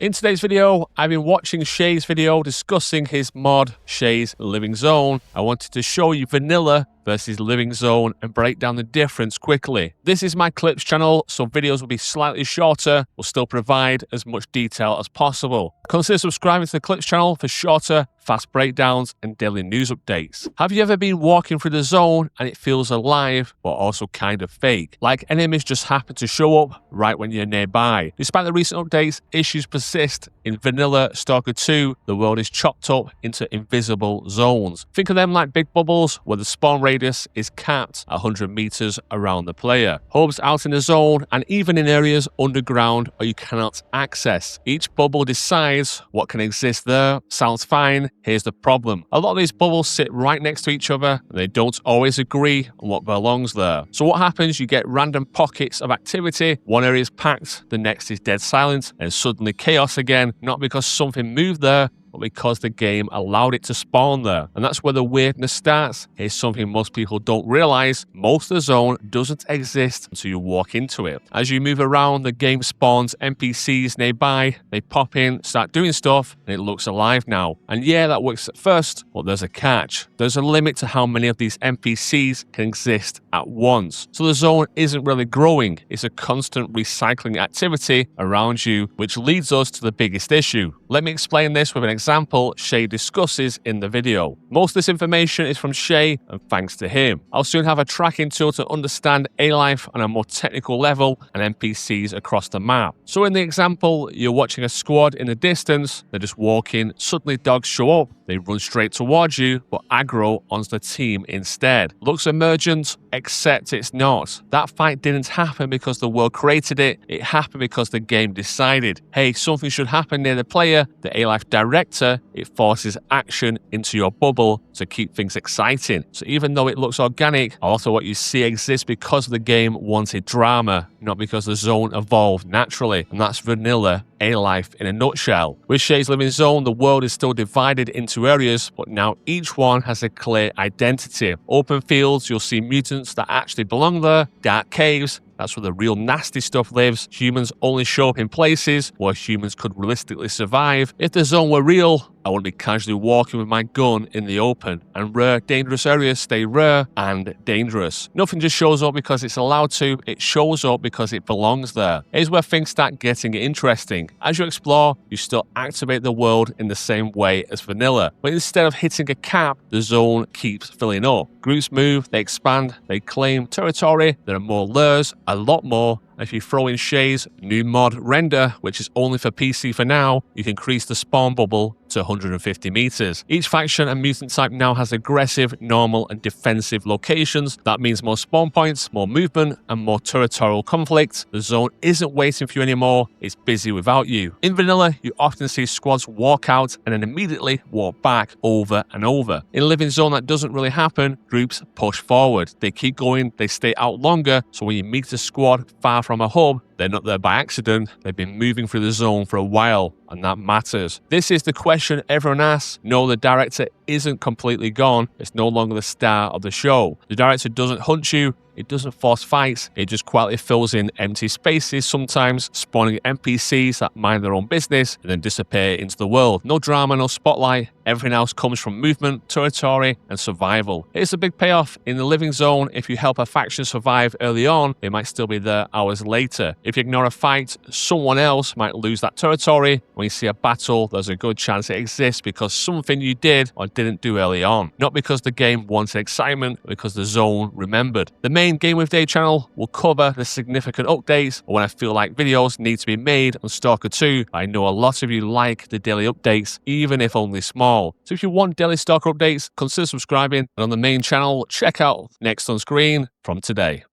In today's video, I've been watching S.T.A.L.K.E.'s video discussing his mod, S.T.A.L.K.E.'s Living Zone. I wanted to show you vanilla versus Living Zone and break down the difference quickly. This is my clips channel, so videos will be slightly shorter, will still provide as much detail as possible. Consider subscribing to the clips channel for shorter, fast breakdowns and daily news updates. Have you ever been walking through the zone and it feels alive, but also kind of fake? Like enemies just happen to show up right when you're nearby. Despite the recent updates, issues persist. In vanilla Stalker 2, the world is chopped up into invisible zones. Think of them like big bubbles where the spawn radius is capped at 100 meters around the player. Hubs out in the zone and even in areas underground or you cannot access. Each bubble decides what can exist there. Sounds fine. Here's the problem. A lot of these bubbles sit right next to each other and they don't always agree on what belongs there. So what happens? You get random pockets of activity. One area is packed, the next is dead silent, and suddenly chaos again, not because something moved there, but because the game allowed it to spawn there. And that's where the weirdness starts. Here's something most people don't realize. Most of the zone doesn't exist until you walk into it. As you move around, the game spawns NPCs nearby. They pop in, start doing stuff, and it looks alive now. And yeah, that works at first, but there's a catch. There's a limit to how many of these NPCs can exist at once. So the zone isn't really growing. It's a constant recycling activity around you, which leads us to the biggest issue. Let me explain this with an example S.T.A.L.K.E. discusses in the video. Most of this information is from S.T.A.L.K.E. and thanks to him. I'll soon have a tracking tool to understand A-Life on a more technical level and NPCs across the map. So in the example, you're watching a squad in the distance, they're just walking, suddenly dogs show up, they run straight towards you, but aggro onto the team instead. Looks emergent, except it's not. That fight didn't happen because the world created it, it happened because the game decided, hey, something should happen near the player, the A-Life director, it forces action into your bubble to keep things exciting. So even though it looks organic, a lot of what you see exists because the game wanted drama, not because the zone evolved naturally. And that's vanilla A-Life in a nutshell. With S.T.A.L.K.E.'s Living Zone, the world is still divided into areas, but now each one has a clear identity. Open fields, you'll see mutants that actually belong there, dark caves, that's where the real nasty stuff lives. Humans only show up in places where humans could realistically survive. If the zone were real, I wouldn't be casually walking with my gun in the open. And rare, dangerous areas stay rare and dangerous. Nothing just shows up because it's allowed to, it shows up because it belongs there. Here's where things start getting interesting. As you explore, you still activate the world in the same way as vanilla. But instead of hitting a cap, the zone keeps filling up. Groups move, they expand, they claim territory, there are more lures, a lot more. If you throw in S.T.A.L.K.E.'s new mod Render, which is only for PC for now, you can increase the spawn bubble to 150 meters. Each faction and mutant type now has aggressive, normal, and defensive locations. That means more spawn points, more movement, and more territorial conflict. The zone isn't waiting for you anymore, it's busy without you. In vanilla, you often see squads walk out and then immediately walk back over and over. In Living Zone, that doesn't really happen. Groups push forward. They keep going, they stay out longer, so when you meet a squad far from a hub, they're not there by accident, they've been moving through the zone for a while, and that matters. This is the question everyone asks. No, the director isn't completely gone, it's no longer the star of the show. The director doesn't hunt you, it doesn't force fights, it just quietly fills in empty spaces sometimes, spawning NPCs that mind their own business and then disappear into the world. No drama, no spotlight, everything else comes from movement, territory, and survival. It's a big payoff. In the Living Zone, if you help a faction survive early on, they might still be there hours later. If you ignore a fight, someone else might lose that territory. When you see a battle, there's a good chance it exists because something you did or didn't do early on. Not because the game wanted excitement, but because the zone remembered. The main Game with Day channel will cover the significant updates, or when I feel like videos need to be made on Stalker 2. I know a lot of you like the daily updates, even if only small. So if you want daily Stalker updates, consider subscribing, and on the main channel, check out next on screen from today.